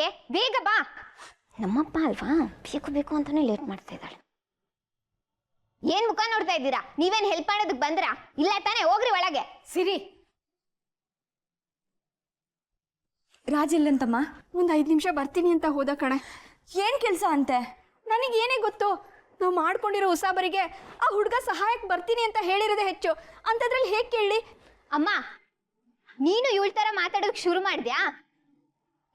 ಯಾಕೆ? ಬೇಗ ಬಾ. ನಮ್ಮಪ್ಪ ಅಲ್ವಾ, ಬೇಕು ಅಂತಾನೆ ಲೇಟ್ ಮಾಡ್ತಾ ಇದ್ದಾಳೆ. ಏನ್ ಮುಖ ನೋಡ್ತಾ ಇದ್ದೀರಾ? ನೀವೇನ್ ಹೆಲ್ಪ್ ಮಾಡೋದಕ್ಕೆ ಬಂದ್ರಾ? ಇಲ್ಲ ತಾನೇ, ಹೋಗ್ರಿ ಒಳಗೆ. ಸಿರಿ, ರಾಜ್ ಇಲ್ಲಂತಮ್ಮ. ಒಂದು 5 ನಿಮಿಷ ಬರ್ತೀನಿ ಅಂತ ಹೋದ ಕಣೆ. ಏನ್ ಕೆಲಸ ಅಂತೆ? ನನಗೇನೇ ಗೊತ್ತು? ನಾವು ಮಾಡ್ಕೊಂಡಿರೋ ಉಸಾಬರಿಗೆ ಆ ಹುಡುಗ ಸಹಾಯಕ್ಕೆ ಬರ್ತೀನಿ ಅಂತ ಹೇಳಿರೋದೇ ಹೆಚ್ಚು. ಅಂಥದ್ರಲ್ಲಿ ಹೇಗೆ ಕೇಳಿ? ಅಮ್ಮ, ನೀನು ಇವಳ ತರ ಮಾತಾಡೋದಕ್ಕೆ ಶುರು ಮಾಡಿದ್ಯಾ?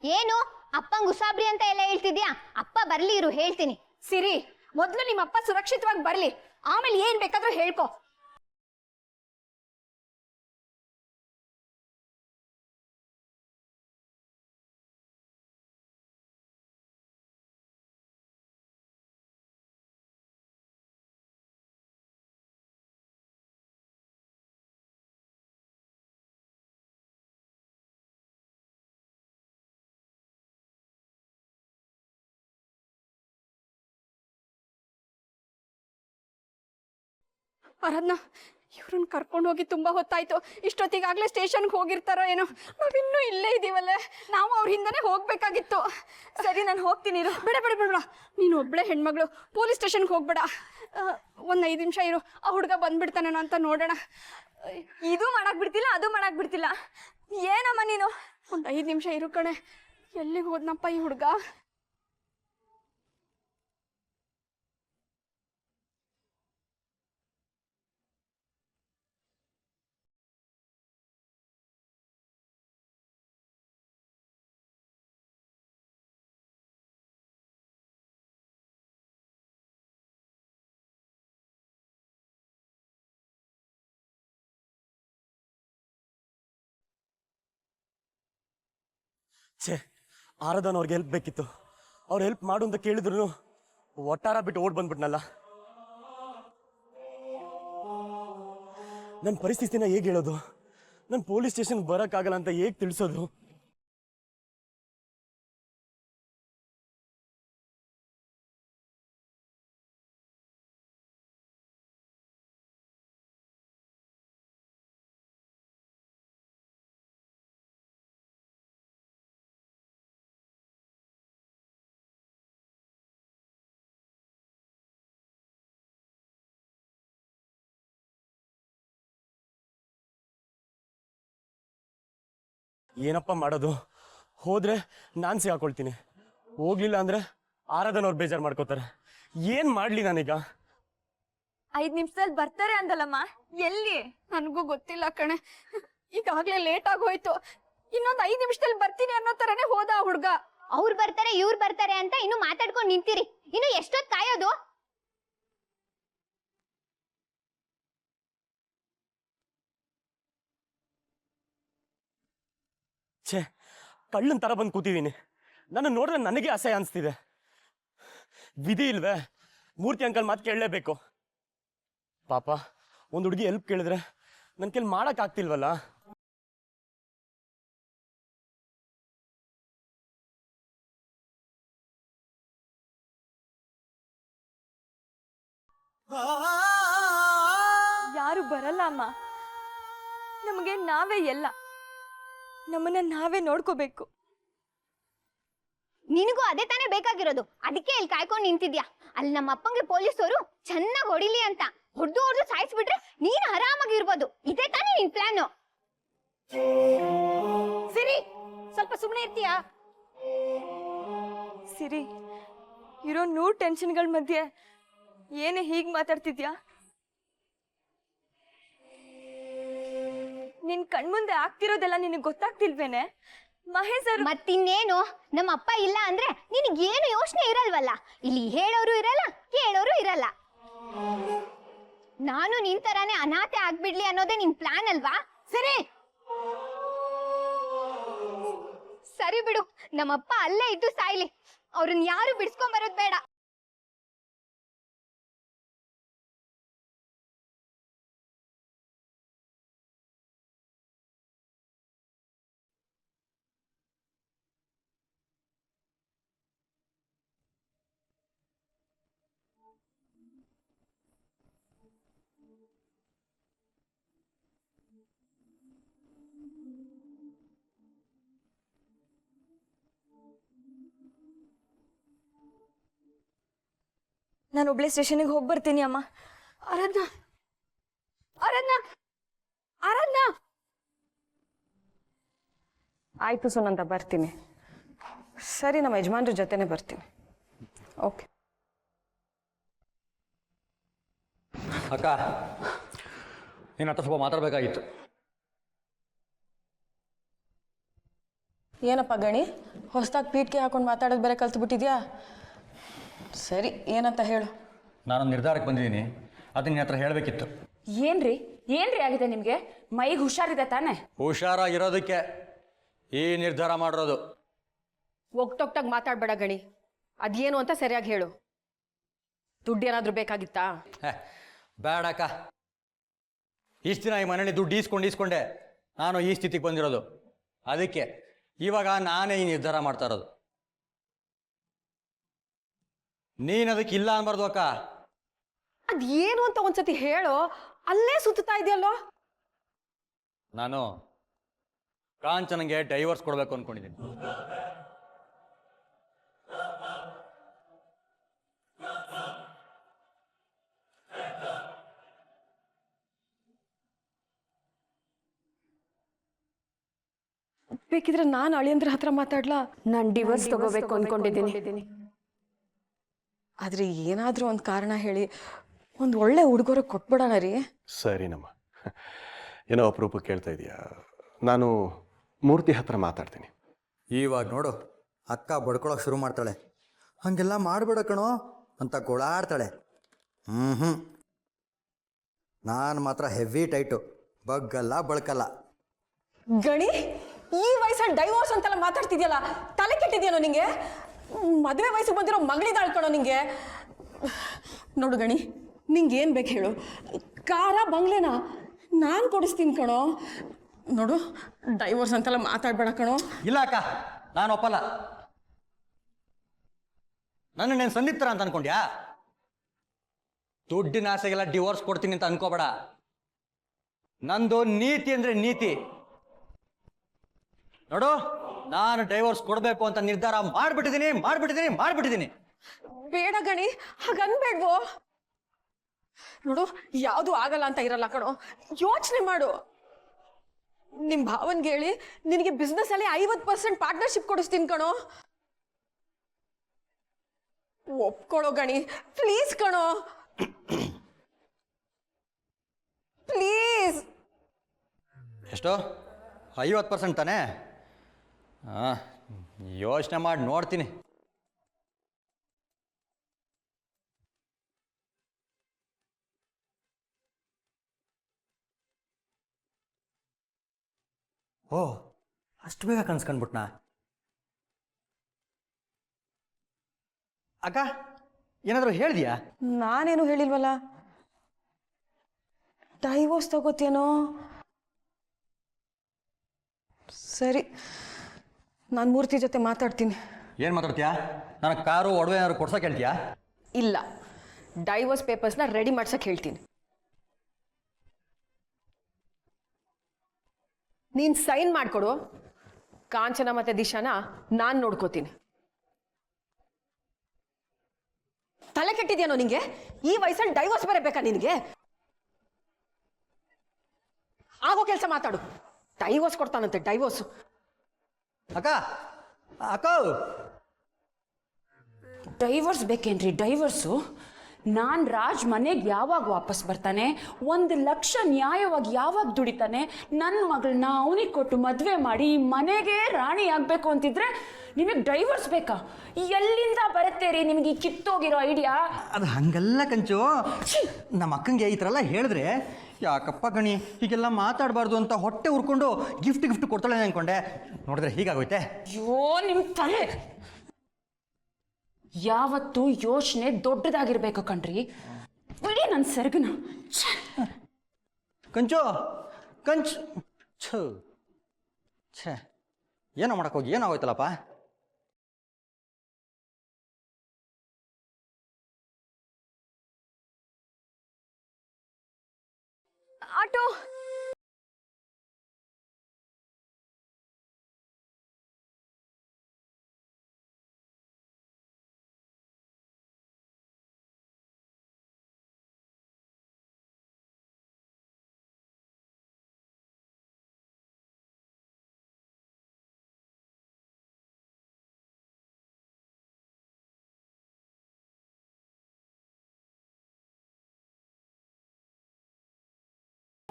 ಏನು ಅಪ್ಪಂಗ್ ಉಸಾಬ್ರಿ ಅಂತ ಎಲ್ಲ ಹೇಳ್ತಿದ್ಯಾ? ಅಪ್ಪ ಬರ್ಲಿ ಇರು, ಹೇಳ್ತೀನಿ. ಸಿರಿ, ಮೊದಲು ನಿಮ್ಮಪ್ಪ ಸುರಕ್ಷಿತವಾಗಿ ಬರ್ಲಿ, ಆಮೇಲೆ ಏನ್ ಬೇಕಾದ್ರೂ ಹೇಳ್ಕೊ. ಆರಾಧನಾ, ಇವ್ರನ್ನ ಕರ್ಕೊಂಡು ಹೋಗಿ ತುಂಬಾ ಹೊತ್ತಾಯ್ತು. ಇಷ್ಟೊತ್ತಿಗಾಗ್ಲೇ ಸ್ಟೇಷನ್ಗೆ ಹೋಗಿರ್ತಾರೋ ಏನೋ. ನಾವಿನ್ನೂ ಇಲ್ಲೇ ಇದೀವಲ್ಲೇ. ನಾವು ಅವ್ರ ಹಿಂದನೇ ಹೋಗ್ಬೇಕಾಗಿತ್ತು. ಸರಿ, ನಾನು ಹೋಗ್ತೀನಿ. ಬೇಡ ಬೇಡ ಬೇಡ, ನೀನು ಒಬ್ಳೆ ಹೆಣ್ಮಗಳು, ಪೊಲೀಸ್ ಸ್ಟೇಷನ್ಗೆ ಹೋಗ್ಬೇಡ. ಒಂದು 5 ನಿಮಿಷ ಇರು, ಆ ಹುಡುಗ ಬಂದ್ಬಿಡ್ತಾನೇನೋ ಅಂತ ನೋಡೋಣ. ಇದು ಮಾಡಕ್ ಬಿಡ್ತಿಲ್ಲ, ಅದು ಮಾಡಕ್ ಬಿಡ್ತಿಲ್ಲ. ಏನಮ್ಮ ನೀನು? ಒಂದು 5 ನಿಮಿಷ ಇರು ಕಣೆ. ಎಲ್ಲಿಗೆ ಹೋದ್ನಪ್ಪ ಈ ಹುಡುಗ? ಛೇ, ಆರಾಧನ್ ಅವ್ರಿಗೆ ಹೆಲ್ಪ್ ಬೇಕಿತ್ತು. ಅವ್ರು ಹೆಲ್ಪ್ ಮಾಡು ಅಂತ ಕೇಳಿದ್ರು ಒಟ್ಟಾರ ಬಿಟ್ಟು ಓಡ್ ಬಂದ್ಬಿಟ್ನಲ್ಲ. ನನ್ನ ಪರಿಸ್ಥಿತಿನ ಹೇಗೆ ಹೇಳೋದು? ನಾನು ಪೊಲೀಸ್ ಸ್ಟೇಷನ್ ಬರೋಕ್ಕಾಗಲ್ಲ ಅಂತ ಹೇಗೆ ತಿಳಿಸೋದು? ಏನಪ್ಪ ಮಾಡೋದು? ಹೋದ್ರೆ ನಾನು ಸಿಗಾಕೊಳ್ತೀನಿ, ಹೋಗ್ಲಿಲ್ಲ ಅಂದ್ರೆ ಆರಾಧನ್ ಅವ್ರು ಬೇಜಾರು ಮಾಡ್ಕೋತಾರೆ. ಏನ್ ಮಾಡ್ಲಿ ನಾನೀಗ? 5 ನಿಮಿಷದಲ್ಲಿ ಬರ್ತಾರೆ ಅಂದಲ್ಲಮ್ಮ, ಎಲ್ಲಿ? ನನಗೂ ಗೊತ್ತಿಲ್ಲ ಕಣೆ. ಈಗಾಗ್ಲೇ ಲೇಟ್ ಆಗೋಯ್ತು. ಇನ್ನೊಂದು 5 ನಿಮಿಷದಲ್ಲಿ ಬರ್ತೀನಿ ಅನ್ನೋ ತರನೇ ಹೋದ ಆ ಹುಡುಗ. ಅವ್ರು ಬರ್ತಾರೆ ಇವ್ರು ಬರ್ತಾರೆ ಅಂತ ಇನ್ನು ಮಾತಾಡ್ಕೊಂಡು ನಿಂತಿರಿ. ಇನ್ನು ಎಷ್ಟೊತ್ತು ಕಾಯೋದು? ಛೇ, ಕಳ್ಳನ್ ತರ ಬಂದು ಕೂತಿದ್ದೀನಿ. ನನ್ನ ನೋಡಿದ್ರೆ ನನಗೆ ಅಸಹ್ಯ ಅನಿಸ್ತಿದೆ. ವಿಧಿ ಇಲ್ವೇ? ಮೂರ್ತಿ ಅಂಕಲ್ ಮಾತು ಕೇಳಲೇಬೇಕು. ಪಾಪ, ಒಂದು ಹುಡುಗಿ ಹೆಲ್ಪ್ ಕೇಳಿದ್ರೆ ನನ್ನ ಕೈಲಿ ಮಾಡಕ್ ಆಗ್ತಿಲ್ವಲ್ಲ. ಯಾರು ಬರಲ್ಲ ಅಮ್ಮ. ನಮಗೆ ನಾವೇ ಎಲ್ಲ, ನಮ್ಮನ್ನ ನಾವೇ ನೋಡ್ಕೋಬೇಕು. ನಿನಗೂ ಅದೇ ತಾನೇ ಬೇಕಾಗಿರೋದು. ಅದಕ್ಕೆ ಇಲ್ಲಿ ಕಾಯ್ಕೊಂಡು ನಿಂತಿದ್ಯಾ. ಅಲ್ಲಿ ನಮ್ಮ ಅಪ್ಪಂಗೆ ಪೊಲೀಸರು ಚೆನ್ನಾಗಿ ಹೊಡಿಲಿ ಅಂತ ಹೊಡೆದು ಸಾಯಿಸ್ಬಿಟ್ರೆ ನೀನು ಆರಾಮಾಗಿರ್ಬೋದು. ಇದೇ ತಾನೇ ನಿನ್ ಪ್ಲಾನು. ಸಿರಿ, ಸ್ವಲ್ಪ ಸುಮ್ಮನೆ ಇರ್ತೀಯಾ? ಸಿರಿ, ಇರೋ 100 ಟೆನ್ಷನ್ಗಳ ಮಧ್ಯೆ ಏನೇ ಹೀಗೆ ಮಾತಾಡ್ತಿದ್ಯಾ? ನಿನ್ ಕಣ್ಮುಂದೆ ಆಗ್ತಿರೋದೆಲ್ಲ ನಿನಗೆ ಗೊತ್ತಾಗ್ತಿಲ್ವೇನೆ? ಮಹೇಶ್ ಅವರು ಮತ್ತಿನ್ನೇನು, ನಮ್ಮ ಅಪ್ಪ ಇಲ್ಲ ಅಂದ್ರೆ ನಿನಗೇನು ಯೋಚನೆ ಇರಲ್ವಲ್ಲ. ಇಲ್ಲಿ ಹೇಳೋರು ಇರಲ್ಲ, ಕೇಳೋರು ಇರಲ್ಲ. ನಾನು ನಿನ್ ತರಾನೇ ಅನಾಥೆ ಆಗ್ಬಿಡ್ಲಿ ಅನ್ನೋದೇ ನಿನ್ ಪ್ಲಾನ್ ಅಲ್ವಾ? ಸರಿ ಬಿಡು, ನಮ್ಮಪ್ಪ ಅಲ್ಲೇ ಇದ್ದು ಸಾಯ್ಲಿ. ಅವ್ರನ್ನ ಯಾರು ಬಿಡ್ಸ್ಕೊಂಡ್ ಬರೋದ್ ಬೇಡ. ನಾನು ಒಬ್ಳೆ ಸ್ಟೇಷನಿಗೆ ಹೋಗಿ ಬರ್ತೀನಿ ಅಮ್ಮ. ಆರಾಧ್ನ ಆರಾಧ್ನ ಆರಾಧ್ನ ಆಯ್ತು ಸುನಂದ, ಬರ್ತೀನಿ. ಸರಿ, ನಮ್ಮ ಯಜಮಾನ್ರ ಜೊತೆನೆ ಬರ್ತೀನಿ. ಓಕೆ. ಅಕ್ಕ, ನಿನ್ನ ಹತ್ರ ಸ್ವಲ್ಪ ಮಾತಾಡಬೇಕಾಗಿತ್ತು. ಏನಪ್ಪ ಗಣಿ, ಹೊಸ್ದಾಗಿ ಪೀಠಕ್ಕೆ ಹಾಕೊಂಡು ಮಾತಾಡೋದು ಬೇರೆ ಕಲ್ತು ಬಿಟ್ಟಿದ್ಯಾ? ಸರಿ, ಏನಂತ ಹೇಳು. ನಾನೊಂದು ನಿರ್ಧಾರಕ್ಕೆ ಬಂದಿದ್ದೀನಿ, ಅದನ್ನ ನಿನ್ನ ಹತ್ರ ಹೇಳಬೇಕಿತ್ತು. ಏನ್ರಿ ಆಗಿದೆ ನಿಮಗೆ? ಮೈಗೆ ಹುಷಾರಿದೆ ತಾನೆ? ಹುಷಾರಾಗಿರೋದಕ್ಕೆ ಈ ನಿರ್ಧಾರ ಮಾಡಿರೋದು. ಒಗ್ಟೊಗ್ಟಾಗಿ ಮಾತಾಡಬೇಡ ಗಣಿ. ಅದೇನು ಅಂತ ಸರಿಯಾಗಿ ಹೇಳು. ದುಡ್ಡು ಏನಾದರೂ ಬೇಕಾಗಿತ್ತಾ? ಬೇಡಕ್ಕ, ಇಷ್ಟು ದಿನ ಈ ಮನೇಲಿ ದುಡ್ಡು ಈಸ್ಕೊಂಡೆ ನಾನು ಈ ಸ್ಥಿತಿಗೆ ಬಂದಿರೋದು. ಅದಕ್ಕೆ ಇವಾಗ ನಾನೇ ಈ ನಿರ್ಧಾರ ಮಾಡ್ತಾ ಇರೋದು. ನೀನು ಅದಕ್ಕೆ ಇಲ್ಲ ಅನ್ಬಾರ್ದು ಅಕ್ಕ. ಅದೇನು ಅಂತ ಒಂದ್ಸತಿ ಹೇಳು. ಅಲ್ಲೇ ಸುತ್ತಾ ಇದೆಯಲ್ಲೋ. ನಾನು ಕಾಂಚನಂಗೆ ಡೈವರ್ಸ್ ಕೊಡಬೇಕು ಅನ್ಕೊಂಡಿದ್ದೀನಿ. ಬೇಕಿದ್ರೆ ನಾನು ಅಳಿಯಂದ್ರ ಹತ್ರ ಮಾತಾಡ್ಲಾ? ನಾನು ಡಿವೋರ್ಸ್ ತಗೋಬೇಕು ಅನ್ಕೊಂಡಿದ್ದೀನಿ. ಆದ್ರೆ ಏನಾದ್ರೂ ಒಂದು ಕಾರಣ ಹೇಳಿ ಒಂದು ಒಳ್ಳೆ ಹುಡುಗರು ಕೊಟ್ಬಿಡೋಣ ರೀ. ಸರಿನಮ್ಮ, ಏನೋ ಅಪರೂಪ ಕೇಳ್ತಾ ಇದೆಯಾ? ನಾನು ಮೂರ್ತಿ ಹತ್ರ ಮಾತಾಡ್ತೀನಿ. ಇವಾಗ ನೋಡು, ಅಕ್ಕ ಬಡ್ಕೊಳಕ್ಕೆ ಶುರು ಮಾಡ್ತಾಳೆ. ಹಾಗೆಲ್ಲ ಮಾಡಬೇಡ ಕಣೋ ಅಂತ ಗೋಳಾಡ್ತಾಳೆ. ನಾನು ಮಾತ್ರ ಹೆವಿ ಟೈಟು, ಬಗ್ಗಲ್ಲ ಬಳ್ಕಲ್ಲ. ಗಣಿ, ಈ ವಯಸ್ಸಲ್ಲಿ ಡೈವೋರ್ಸ್ ಅಂತೆಲ್ಲ ಮಾತಾಡ್ತಿದ್ಯಲ್ಲ, ತಲೆ ಕೆಟ್ಟಿದ್ಯೇನೋ ನಿಂಗೆ? ಮದುವೆ ವಯಸ್ಸಿಗೆ ಬಂದಿರೋ ಮಗಳಿದಾಳ್ಕಣೋ ನಿಂಗೆ. ನೋಡು ಗಣಿ, ನಿಂಗೆ ಏನು ಬೇಕು ಹೇಳು. ಕಾರ ಬಂಗ್ಲೆನಾ ನಾನು ಕೊಡಿಸ್ತೀನಿ ಕಣೋ. ನೋಡು, ಡೈವೋರ್ಸ್ ಅಂತೆಲ್ಲ ಮಾತಾಡ್ಬೇಡ ಕಣೋ. ಇಲ್ಲ ಅಕ್ಕ, ನಾನು ಒಪ್ಪಲ್ಲ. ನನ್ನ ನೀನು ಸಂದಿಗ್ಧರ ಅಂತ ಅನ್ಕೊಂಡ್ಯಾ? ದುಡ್ಡಿನ ಆಸೆಗೆಲ್ಲ ಡಿವೋರ್ಸ್ ಕೊಡ್ತೀನಿ ಅಂತ ಅನ್ಕೋಬೇಡ. ನಂದು ನೀತಿ ಅಂದ್ರೆ ನೀತಿ. ನೋಡು, ನಾನು ಡೈವೋರ್ಸ್ ಕೊಡಬೇಕು ಅಂತ ನಿರ್ಧಾರ ಮಾಡ್ಬಿಟ್ಟಿದ್ದೀನಿ. ಬೇಡ ಗಣಿ, ಹಾಗನ್ಬೇಡ್ವೋ. ನೋಡು, ಯಾವುದು ಆಗಲ್ಲ ಅಂತ ಇರಲ್ಲ ಕಣೋ. ಯೋಚನೆ ಮಾಡು. ನಿಮ್ಮ ಭಾವನ್ಗೆ ಹೇಳಿ ನಿನಗೆ ಬಿಸ್ನೆಸ್ ಅಲ್ಲಿ 50% ಪಾರ್ಟ್ನರ್ಶಿಪ್ ಕೊಡಿಸ್ತೀನಿ ಕಣೋ. ಒಪ್ಕೊಳ್ಳೋ ಗಣಿ, ಪ್ಲೀಸ್ ಕಣೋ, ಪ್ಲೀಸ್. ಎಷ್ಟು? 50% ತಾನೇ? ಯೋಚನೆ ಮಾಡಿ ನೋಡ್ತೀನಿ. ಓ, ಅಷ್ಟು ಬೇಗ ಕನ್ಸ್ಕೊಂಡ್ಬಿಟ್ನಾ? ಅಕ್ಕ, ಏನಾದರೂ ಹೇಳಿದ್ಯಾ? ನಾನೇನು ಹೇಳಿಲ್ವಲ್ಲ. ಡೈವೋರ್ಸ್ ತಗೋತೇನೋ? ಸರಿ, ನಾನು ಮೂರ್ತಿ ಜೊತೆ ಮಾತಾಡ್ತೀನಿ. ಏನು ಮಾತಾಡ್ತೀಯಾ? ನನಗೆ ಕಾರು ಒಡವೆ ಏನಾದ್ರು ಕೊಡ್ಸೋಕೆ ಹೇಳ್ತೀಯಾ? ಇಲ್ಲ, ಡೈವೋರ್ಸ್ ಪೇಪರ್ಸ್ನ ರೆಡಿ ಮಾಡ್ಸಕ್ಕೆ ಹೇಳ್ತೀನಿ. ನೀನು ಸೈನ್ ಮಾಡಿಕೊಡು. ಕಾಂಚನ ಮತ್ತೆ ದಿಶಾನ ನಾನು ನೋಡ್ಕೋತೀನಿ. ತಲೆ ಕೆಟ್ಟಿದ್ಯಾನೋ ನಿಂಗೆ? ಈ ವಯಸ್ಸಲ್ಲಿ ಡೈವೋರ್ಸ್ ಬೇರೆ ಬೇಕಾ ನಿನಗೆ? ಆಗೋ ಕೆಲಸ ಮಾತಾಡು. ಡೈವೋರ್ಸ್ ಕೊಡ್ತಾನಂತೆ, ಡೈವೋರ್ಸ್. ಅಕ್ಕ, ಅಕ್ಕ, ಡೈವರ್ಸ್ ಬೇಕೇನ್ರಿ? ಡೈವರ್ಸು? ನಾನು ರಾಜ್ ಮನೆಗೆ ಯಾವಾಗ ವಾಪಸ್ ಬರ್ತಾನೆ? 1,00,000 ನ್ಯಾಯವಾಗಿ ಯಾವಾಗ ದುಡಿತಾನೆ? ನನ್ನ ಮಗಳನ್ನ ಅವನಿಗೆ ಕೊಟ್ಟು ಮದುವೆ ಮಾಡಿ ಮನೆಗೆ ರಾಣಿ ಆಗಬೇಕು ಅಂತಿದ್ರೆ ನಿಮಗೆ ಡೈವರ್ಸ್ ಬೇಕಾ? ಎಲ್ಲಿಂದ ಬರುತ್ತೆ ರೀ ನಿಮಗೆ ಈ ಕಿತ್ತೋಗಿರೋ ಐಡಿಯಾ? ಅದು ಹಂಗಲ್ಲ ಕಂಚು. ನಮ್ಮ ಅಕ್ಕಂಗೆ ಈ ಥರ ಎಲ್ಲ ಹೇಳಿದ್ರೆ ಯಾಕಪ್ಪ ಗಣಿ ಹೀಗೆಲ್ಲ ಮಾತಾಡಬಾರ್ದು ಅಂತ ಹೊಟ್ಟೆ ಉರ್ಕೊಂಡು ಗಿಫ್ಟ್ ಕೊಡ್ತಾಳೆ ಅನ್ಕೊಂಡೆ. ನೋಡಿದ್ರೆ ಹೀಗಾಗೋಯ್ತೆ. ಅಯ್ಯೋ, ನಿಮ್ಮ ತಲೆ ಯಾವತ್ತೂ ಯೋಚನೆ ದೊಡ್ಡದಾಗಿರ್ಬೇಕು ಕಣ್ರಿ. ಬಿಡಿ ನನ್ನ ಸೆರಗನ. ಕಂಚು ಛೇ, ಏನೋ ಮಾಡೋಕ್ಕೋಗಿ ಏನಾಗೋಯ್ತಲ್ಲಪ್ಪ. ಆಟೋ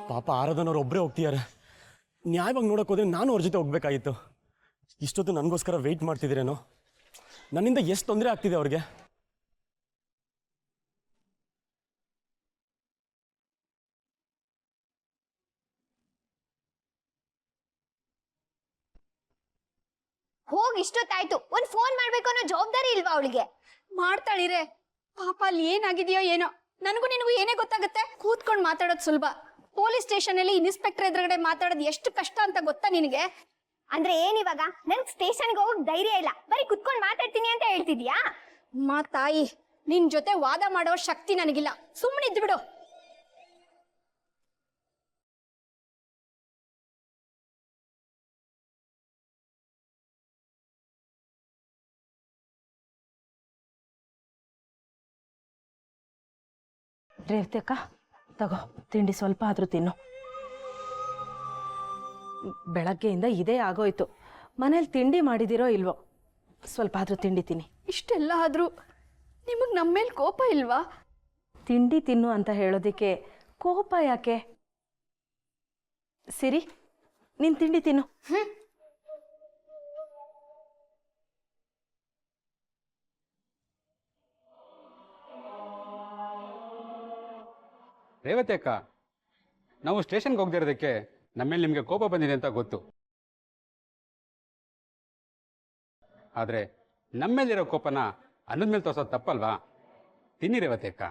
ಪಾಪ ಆರಾಧನವ್ರು ಒಬ್ಬರೇ ಹೋಗ್ತಿದ್ದಾರೆ. ನ್ಯಾಯವಾಗಿ ನೋಡೋಕೆ ಹೋದ್ರೆ ನಾನು ಅವ್ರ ಜೊತೆ ಹೋಗ್ಬೇಕಾಗಿತ್ತು. ಇಷ್ಟೊತ್ತು ನನಗೋಸ್ಕರ ವೆಯ್ಟ್ ಮಾಡ್ತಿದ್ದೀರೇನೋ. ನನ್ನಿಂದ ಎಷ್ಟು ತೊಂದರೆ ಆಗ್ತಿದೆ ಅವ್ರಿಗೆ. ಹೋಗಿ ಇಷ್ಟೊತ್ತಾಯ್ತು, ಒಂದ್ ಫೋನ್ ಮಾಡ್ಬೇಕು ಅನ್ನೋ ಜವಾಬ್ದಾರಿ ಇಲ್ವಾ ಅವಳಿಗೆ? ಮಾಡ್ತಾಳಿರೆ. ಪಾಪ ಅಲ್ಲಿ ಏನಾಗಿದೆಯೋ ಏನೋ. ನನಗೂ ನಿನಗೂ ಏನೇ ಗೊತ್ತಾಗುತ್ತೆ? ಕೂತ್ಕೊಂಡು ಮಾತಾಡೋದು ಸುಲಭ. ಪೊಲೀಸ್ ಸ್ಟೇಷನ್ ಅಲ್ಲಿ ಇನ್ಸ್ಪೆಕ್ಟರ್ ಎದುರುಗಡೆ ಮಾತಾಡೋದು ಎಷ್ಟು ಕಷ್ಟ ಅಂತ ಗೊತ್ತಾ ನಿನಗೆ? ಅಂದ್ರೆ ಏನಿವಾಗ ನನ್ಗೆ ಸ್ಟೇಷನ್ಗೆ ಹೋಗಕ್ ಧೈರ್ಯ ಇಲ್ಲ, ಬರೀ ಕುತ್ಕೊಂಡು ಮಾತಾಡ್ತೀನಿ ಅಂತ ಹೇಳ್ತಿದ್ಯಾ? ಮಾ ತಾಯಿ, ನಿನ್ ಜೊತೆ ವಾದ ಮಾಡೋ ಶಕ್ತಿ ನನಗಿಲ್ಲ. ಸುಮ್ಮನೆ ಇದ್ದು ಬಿಡು. ರೇವತಿ ಅಕ್ಕ, ತಗೋ ತಿಂಡಿ ಸ್ವಲ್ಪ ಆದರೂ ತಿನ್ನು. ಬೆಳಗ್ಗೆಯಿಂದ ಇದೇ ಆಗೋಯ್ತು. ಮನೇಲಿ ತಿಂಡಿ ಮಾಡಿದಿರೋ ಇಲ್ವೋ, ಸ್ವಲ್ಪ ಆದರೂ ತಿಂಡಿ ತಿನ್ನಿ. ಇಷ್ಟೆಲ್ಲ ಆದ್ರೂ ನಿಮಗ್ ನಮ್ಮೇಲ್ ಕೋಪ ಇಲ್ವಾ? ತಿಂಡಿ ತಿನ್ನು ಅಂತ ಹೇಳೋದಕ್ಕೆ ಕೋಪ ಯಾಕೆ? ಸಿರಿ, ನೀನು ತಿಂಡಿ ತಿನ್ನು. ರೇವತಿ ಅಕ್ಕ, ನಾವು ಸ್ಟೇಷನ್ಗೆ ಹೋಗದಿರೋದಕ್ಕೆ ನಮ್ಮೇಲೆ ನಿಮಗೆ ಕೋಪ ಬಂದಿದೆ ಅಂತ ಗೊತ್ತು. ಆದರೆ ನಮ್ಮೇಲಿರೋ ಕೋಪನ ಅನ್ನದ ಮೇಲೆ ತೋರ್ಸೋದು ತಪ್ಪಲ್ವಾ? ತಿನ್ನಿ ರೇವತಿ ಅಕ್ಕ.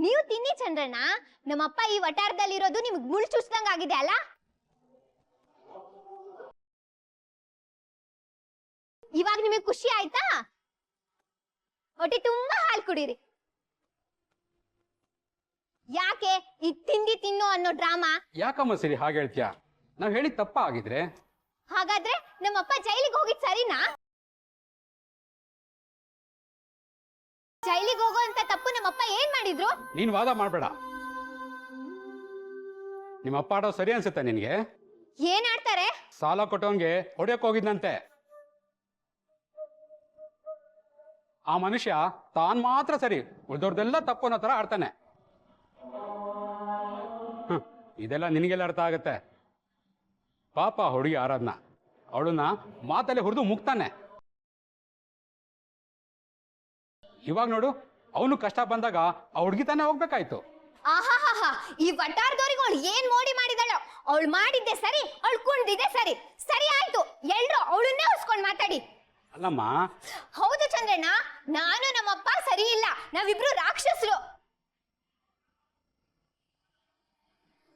ನೀವು ತಿನ್ನಿ ಚಂದ್ರಣ್ಣ. ನಮ್ಮಪ್ಪ ಈ ವಟಾರದಲ್ಲಿರೋದು ನಿಮ್ಗೆ ಮುಳ್ಳು ಚುಚ್ದಂಗ್ ಆಗಿದೆ ಅಲ್ಲ? ಇವಾಗ ನಿಮಗೆ ಖುಷಿ ಆಯ್ತಾ? ಹೊಟ್ಟೆ ತುಂಬಾ ಹಾಲು ಕುಡೀರಿ. ಯಾಕೆ ಈ ತಿಂಡಿ ತಿನ್ನು ಅನ್ನೋ ಡ್ರಾಮಾ? ಯಾಕಮ್ಮ ಸರಿ ಹಾಗೆ ಹೇಳ್ತೀಯಾ? ನಾವು ಹೇಳಿದ ತಪ್ಪ ಆಗಿದ್ರೆ? ಹಾಗಾದ್ರೆ ನಮ್ಮಪ್ಪ ಜೈಲಿಗೆ ಹೋಗಿದ್ ಸರಿನಾ? ಜೈಲಿಗೆ ಹೋಗೋಂತ ತಪ್ಪು ನಮ್ಮಪ್ಪ ಏನ್ ಮಾಡಿದ್ರು? ನೀನ್ ವಾದ ಮಾಡಬೇಡ. ನಿಮ್ಮ ಅಪ್ಪ ಆಡೋ ಸರಿ ಅನ್ಸುತ್ತೆ ನಿನಗೆ? ಏನ್ ಆಡ್ತಾರೆ? ಸಾಲ ಕೊಟ್ಟವನ್ಗೆ ಹೊಡೆಯಕ್ ಹೋಗಿದ್ನಂತೆ. ಆ ಮನುಷ್ಯ ತಾನ್ ಮಾತ್ರ ಸರಿ, ಉಳಿದವ್ರದೆಲ್ಲ ತಪ್ಪು ಅನ್ನೋ ತರ ಆಡ್ತಾನೆ. ಇದೆಲ್ಲ ನಿನಗೆಲ್ಲ ಅರ್ಥ ಆಗತ್ತೆ. ಪಾಪ ಹುಡುಗಿ ಆರಾಧನಾ, ಅವಳನ್ನ ಮಾತಲ್ಲೇ ಹುರಿದು ಮುಗ್ತಾನೆ. ಇವಾಗ ನೋಡು, ಅವನು ಕಷ್ಟ ಬಂದಾಗ ಆ ಹುಡುಗಿ ತಾನೇ ಹೋಗ್ಬೇಕಾಯ್ತು. ಆಹಾಹಾ, ಈ ವಟಾರದವ್ರಿಗೆ ಅವಳು ಏನ್ ಮೋಡಿ ಮಾಡಿದಳು? ಅವಳು ಮಾಡಿದ್ದೆ ಸರಿ, ಅವಳು ಕುಣ್ದಿದ್ದೆ ಸರಿ. ಸರಿ ಆಯ್ತು, ಎಲ್ರು ಅವಳನ್ನೇ ಹೊಸ್ಕೊಂಡ್ ಮಾತಾಡಿ. ಅಲ್ಲಮ್ಮ. ಹೌದು ಚಂದ್ರಣ್ಣ, ನಾನು ನಮ್ಮಪ್ಪ ಸರಿ ಇಲ್ಲ, ನಾವಿಬ್ರು ರಾಕ್ಷಸರು.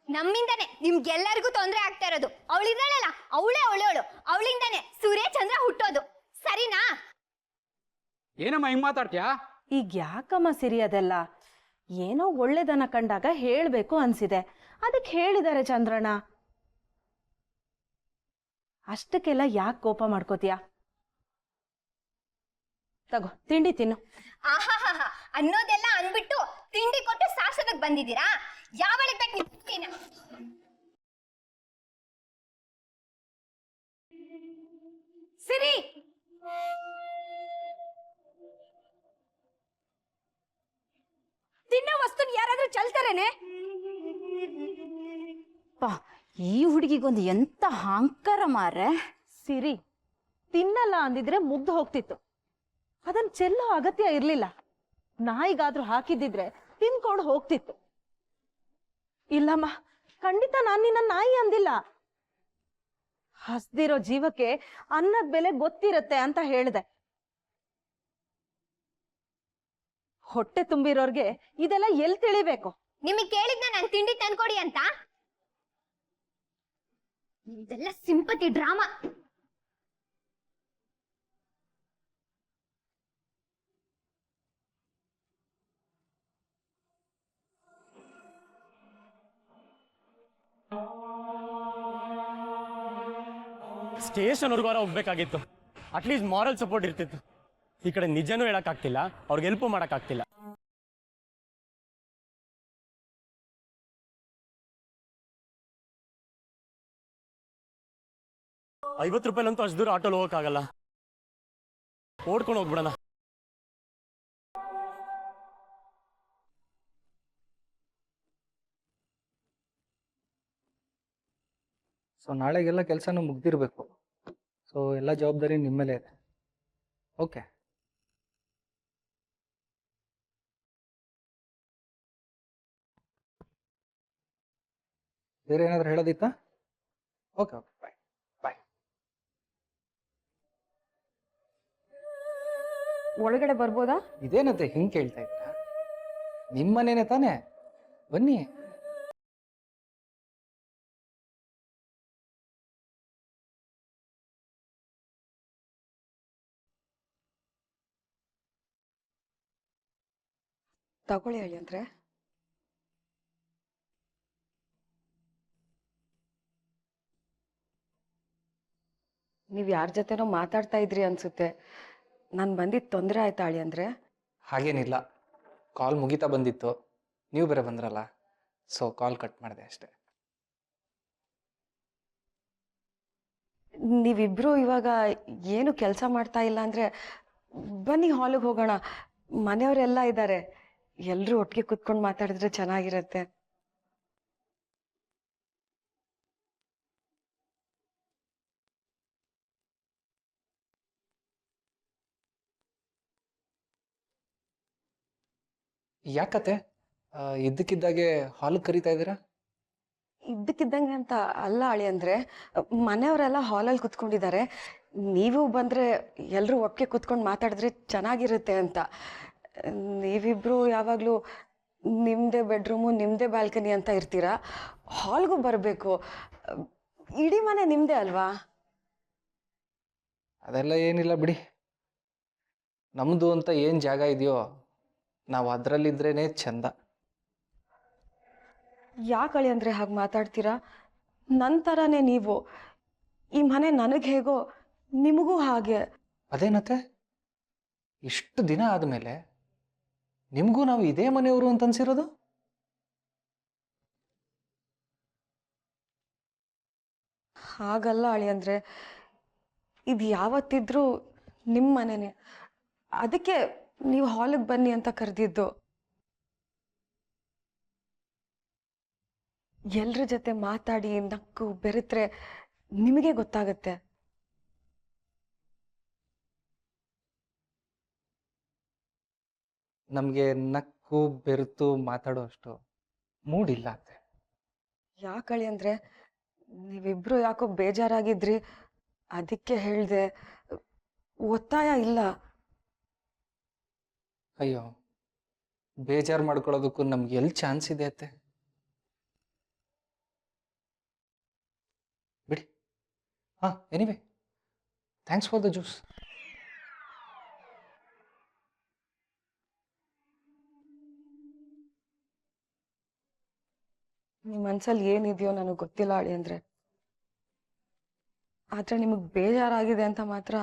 ನಮ್ಮಿಂದಾನೆ ನಿಮ್ಗೆಲ್ಲರಿಗೂ ತೊಂದರೆ ಆಗ್ತಾ ಇರೋದು. ಅವಳಿದ್ದಾಳಲ್ಲ, ಅವಳೇಳು, ಅವಳಿಂದಾನೆ ಸೂರ್ಯ ಚಂದ್ರ ಹುಟ್ಟೋದು. ಸರಿನಾ? ಏನಮ್ಮ ಹಿಂಗ್ ಮಾತಾಡ್ತೀಯಾ? ಈಗ ಯಾಕಮ್ಮ ಸಿರಿ ಅದೆಲ್ಲ? ಏನೋ ಒಳ್ಳೇದನ್ನ ಕಂಡಾಗ ಹೇಳಬೇಕು ಅನ್ಸಿದೆ, ಅದಕ್ಕೆ ಹೇಳಿದ್ದಾರೆ ಚಂದ್ರಣ್ಣ. ಅಷ್ಟಕ್ಕೆಲ್ಲ ಯಾಕೆ ಕೋಪ ಮಾಡ್ಕೋತೀಯ? ತಗೋ ತಿಂಡಿ ತಿನ್ನು. ಆಹಾಹಾ, ಅನ್ನೋದೆಲ್ಲ ಅನ್ಬಿಟ್ಟು ತಿಂಡಿ ಕೊಟ್ಟು ಸಾರ್ಸೋದಕ್ ಬಂದಿದ್ದೀರಾ? ಯಾವಳಿಗೆ ಬೇಕು ನಿಮ್ಗೆ? ಸಿರಿ, ತಿನ್ನೋ ವಸ್ತುನ ಯಾರಾದ್ರೂ ಚಲ್ತಾರೇನೆ? ಈ ಹುಡುಗಿಗೊಂದು ಎಂತ ಅಹಂಕಾರ ಮಾರೆ. ಸಿರಿ, ತಿನ್ನಲ್ಲ ಅಂದಿದ್ರೆ ಮುಗ್ದು ಹೋಗ್ತಿತ್ತು. ಅದನ್ನ ಚೆಲ್ಲೋ ಅಗತ್ಯ ಇರ್ಲಿಲ್ಲ. ನಾಯಿಗಾದ್ರೂ ಹಾಕಿದ್ದಿದ್ರೆ ತಿನ್ಕೊಂಡು ಹೋಗ್ತಿತ್ತು. ಇಲ್ಲಮ್ಮ, ಖಂಡಿತ ನಾನು ನಿನ್ನ ನಾಯಿ ಅಂದಿಲ್ಲ. ಹಸ್ದಿರೋ ಜೀವಕ್ಕೆ ಅನ್ನದ ಬೆಲೆ ಗೊತ್ತಿರತ್ತೆ ಅಂತ ಹೇಳಿದೆ. ಹೊಟ್ಟೆ ತುಂಬಿರೋರ್ಗೆ ಇದೆಲ್ಲ ಎಲ್ಲಿ ತಿಳಿಬೇಕು? ನಿಮಗೆ ಕೇಳಿದ್ನ ನಾನು ತಿಂಡಿ ತಂದ್ಕೊಡಿ ಅಂತ? ಇದೆಲ್ಲ ಸಿಂಪತಿ ಡ್ರಾಮಾ. ಸ್ಟೇಷನ್ವರೆಗೂ ಹೋಗ್ಬೇಕಾಗಿತ್ತು. ಅಟ್ಲೀಸ್ಟ್ ಮಾರಲ್ ಸಪೋರ್ಟ್ ಇರ್ತಿತ್ತು. ಈ ಕಡೆ ನಿಜನೂ ಹೇಳಕ್ಕಾಗ್ತಿಲ್ಲ, ಅವ್ರಿಗೆ ಹೆಲ್ಪ್ ಮಾಡೋಕ್ಕಾಗ್ತಿಲ್ಲ. ₹50 ಅಷ್ಟು ದೂರ ಆಟೋಲ್ ಹೋಗೋಕ್ಕಾಗಲ್ಲ. ಓಡ್ಕೊಂಡು ಹೋಗ್ಬಿಡೋಣ. ಸೊ ನಾಳೆಗೆಲ್ಲ ಕೆಲಸನೂ ಮುಗ್ದಿರಬೇಕು. ಸೊ ಎಲ್ಲ ಜವಾಬ್ದಾರಿ ನಿಮ್ಮ ಮೇಲೆ ಇದೆ. ಓಕೆ. ಬೇರೆ ಏನಾದರೂ ಹೇಳೋದಿತ್ತಾ? ಓಕೆ ಓಕೆ, ಬಾಯ್ ಬಾಯ್. ಒಳಗಡೆ ಬರ್ಬೋದಾ? ಇದೇನಂತೆ ಹಿಂಗೆ ಕೇಳ್ತಾ ಇದ್ದೀರಾ? ನಿಮ್ಮ ಮನೇನೆ ತಾನೇ, ಬನ್ನಿ. ತಗೊಳ್ಳಿ ಹೇಳಿ ಅಂದ್ರೆ ನೀವು ಯಾರ ಜೊತೆನೋ ಮಾತಾಡ್ತಾ ಇದ್ರಿ ಅನ್ಸುತ್ತೆ. ನಾನು ಬಂದಿದ್ದು ತೊಂದರೆ ಆಯ್ತಾ ಅಳಿ ಅಂದ್ರೆ? ಹಾಗೇನಿಲ್ಲ, ಕಾಲ್ ಮುಗಿತಾ ಬಂದಿತ್ತು, ನೀವು ಬೇರೆ ಬಂದ್ರಲ್ಲ, ಸೊ ಕಾಲ್ ಕಟ್ ಮಾಡಿದೆ ಅಷ್ಟೇ. ನೀವಿಬ್ರು ಇವಾಗ ಏನು ಕೆಲಸ ಮಾಡ್ತಾ ಇಲ್ಲ ಅಂದ್ರೆ ಬನ್ನಿ ಹಾಲಿಗೆ ಹೋಗೋಣ. ಮನೆಯವರೆಲ್ಲ ಇದ್ದಾರೆ, ಎಲ್ಲರೂ ಒಟ್ಟಿಗೆ ಕುತ್ಕೊಂಡು ಮಾತಾಡಿದ್ರೆ ಚೆನ್ನಾಗಿರತ್ತೆ. ಯಾಕತ್ತೆ ಇದ್ದಕ್ಕಿದ್ದಾಗೆ ಹಾಲಿಗೆ ಕರಿತಾ ಇದ್ದೀರಾ? ಇದ್ದಕ್ಕಿದ್ದಂಗೆ ಅಂತ ಅಲ್ಲ ಅಳಿ ಅಂದ್ರೆ, ಮನೆಯವರೆಲ್ಲ ಹಾಲಲ್ಲಿ ಕುತ್ಕೊಂಡಿದ್ದಾರೆ, ನೀವು ಬಂದ್ರೆ ಎಲ್ಲರೂ ಒಟ್ಟಿಗೆ ಕುತ್ಕೊಂಡು ಮಾತಾಡಿದ್ರೆ ಚೆನ್ನಾಗಿರುತ್ತೆ ಅಂತ. ನೀವಿಬ್ರು ಯಾವಾಗಲೂ ನಿಮ್ಮದೇ ಬೆಡ್ರೂಮು ನಿಮ್ಮದೇ ಬ್ಯಾಲ್ಕನಿ ಅಂತ ಇರ್ತೀರಾ, ಹಾಲ್ಗೂ ಬರಬೇಕು. ಇಡೀ ಮನೆ ನಿಮ್ಮದೇ ಅಲ್ವಾ? ಅದೆಲ್ಲ ಏನಿಲ್ಲ ಬಿಡಿ, ನಮ್ಮದು ಅಂತ ಏನು ಜಾಗ ಇದೆಯೋ ನಾವು ಅದರಲ್ಲಿದ್ರೇ ಚಂದ. ಯಾಕಳಿ ಅಂದರೆ ಹಾಗೆ ಮಾತಾಡ್ತೀರಾ? ನನ್ನ ಥರನೇ ನೀವು. ಈ ಮನೆ ನನಗೆ ಹೇಗೋ ನಿಮಗೂ ಹಾಗೆ. ಅದೇನತ್ತೆ, ಇಷ್ಟು ದಿನ ಆದಮೇಲೆ ನಿಮಗೂ ನಾವು ಇದೇ ಮನೆಯವರು ಅಂತ ಅನ್ಸಿರೋದು? ಹಾಗಲ್ಲ ಅಳಿ ಅಂದರೆ, ಇದು ಯಾವತ್ತಿದ್ರೂ ನಿಮ್ಮ ಮನೆನೇ, ಅದಕ್ಕೆ ನೀವು ಹಾಲಿಗೆ ಬನ್ನಿ ಅಂತ ಕರೆದಿದ್ದು. ಎಲ್ಲರ ಜೊತೆ ಮಾತಾಡಿ ನಕ್ಕು ಬೆರೆತ್ರೆ ನಿಮಗೆ ಗೊತ್ತಾಗುತ್ತೆ. ನಮಗೆ ನಕ್ಕು ಬೆರೆತು ಮಾತಾಡೋ ಅಷ್ಟು ಮೂಡಿಲ್ಲ ಅತ್ತೆ. ಯಾಕಳಿ ಅಂದರೆ, ನೀವಿಬ್ರು ಯಾಕೋ ಬೇಜಾರಾಗಿದ್ರಿ, ಅದಕ್ಕೆ ಹೇಳಿದೆ. ಒತ್ತಾಯ ಇಲ್ಲ. ಅಯ್ಯೋ, ಬೇಜಾರು ಮಾಡ್ಕೊಳ್ಳೋದಕ್ಕೂ ನಮ್ಗೆ ಎಲ್ಲಿ ಚಾನ್ಸ್ ಇದೆ ಅತ್ತೆ? ಬಿಡಿ. ಹಾಂ, anyway thanks for the juice. ನಿಮ್ಮ ಮನಸ್ಸಲ್ಲಿ ಏನಿದೆಯೋ ನನಗೆ ಗೊತ್ತಿಲ್ಲ ಅಳಿ ಅಂದರೆ, ಆದರೆ ನಿಮಗೆ ಬೇಜಾರಾಗಿದೆ ಅಂತ ಮಾತ್ರ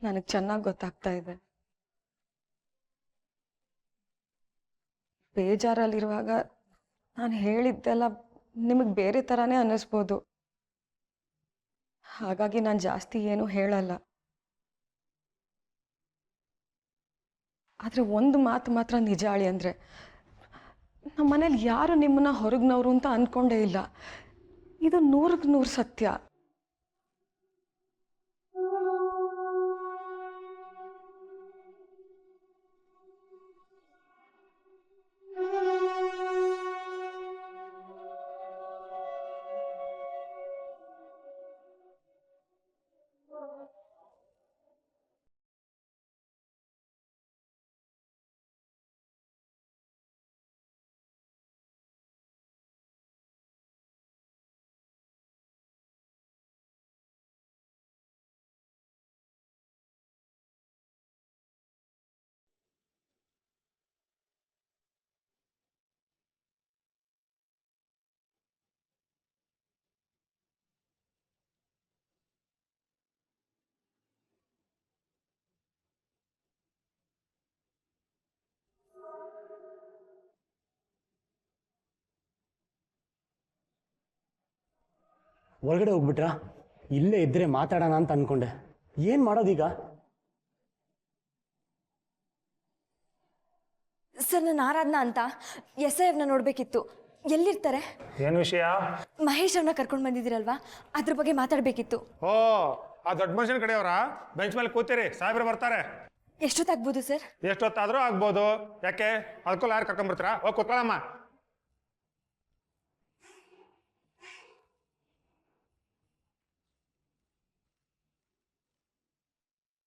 ನನಗೆ ಚೆನ್ನಾಗಿ ಗೊತ್ತಾಗ್ತಾ ಇದೆ. ಬೇಜಾರಲ್ಲಿರುವಾಗ ನಾನು ಹೇಳಿದ್ದೆಲ್ಲ ನಿಮಗೆ ಬೇರೆ ಥರನೇ ಅನ್ನಿಸ್ಬೋದು. ಹಾಗಾಗಿ ನಾನು ಜಾಸ್ತಿ ಏನೂ ಹೇಳಲ್ಲ. ಆದರೆ ಒಂದು ಮಾತು ಮಾತ್ರ ನಿಜ ಅಳಿ ಅಂದರೆ, ನಮ್ಮ ಮನೇಲಿ ಯಾರು ನಿಮ್ಮನ್ನ ಹೊರಗ್ನವರು ಅಂತ ಅಂದ್ಕೊಂಡೇ ಇಲ್ಲ. ಇದು 100ಕ್ಕೆ 100 ಸತ್ಯ. ಹೊರಗಡೆ ಹೋಗ್ಬಿಟ್ರಾ? ಇಲ್ಲೇ ಇದ್ರೆ ಮಾತಾಡೋಣ ಅಂತ ಅನ್ಕೊಂಡೆ. ಏನು ಮಾಡೋದೀಗ? ಸರ್, ನಾನು ಆರಾಧನಾ ಅಂತ SIFನ ನೋಡಬೇಕಿತ್ತು. ಎಲ್ಲಿರ್ತಾರೆ? ಏನು ವಿಷಯ? ಮಹೇಶ್ ಅವ್ರನ್ನ ಕರ್ಕೊಂಡು ಬಂದಿದ್ದೀರಲ್ವಾ, ಅದ್ರ ಬಗ್ಗೆ ಮಾತಾಡಬೇಕಿತ್ತು. ಓ, ಆ ದೊಡ್ಡ ಮನುಷ್ಯನ ಕಡೆಯವರ ಬೆಂಚ್ ಮೇಲೆ ಕೂತಿರಿ, ಸಾಹೇಬ್ರು ಬರ್ತಾರೆ. ಎಷ್ಟೊತ್ತಾಗ್ಬೋದು ಸರ್? ಎಷ್ಟೊತ್ತಾದರೂ ಆಗ್ಬೋದು. ಯಾಕೆ ಅದಕ್ಕೂ ಯಾರು ಕರ್ಕೊಂಬರ್ತೀರಾ? ಹೋಗಿ ಕೂತ್ಕೊಳ್ಳಮ್ಮ.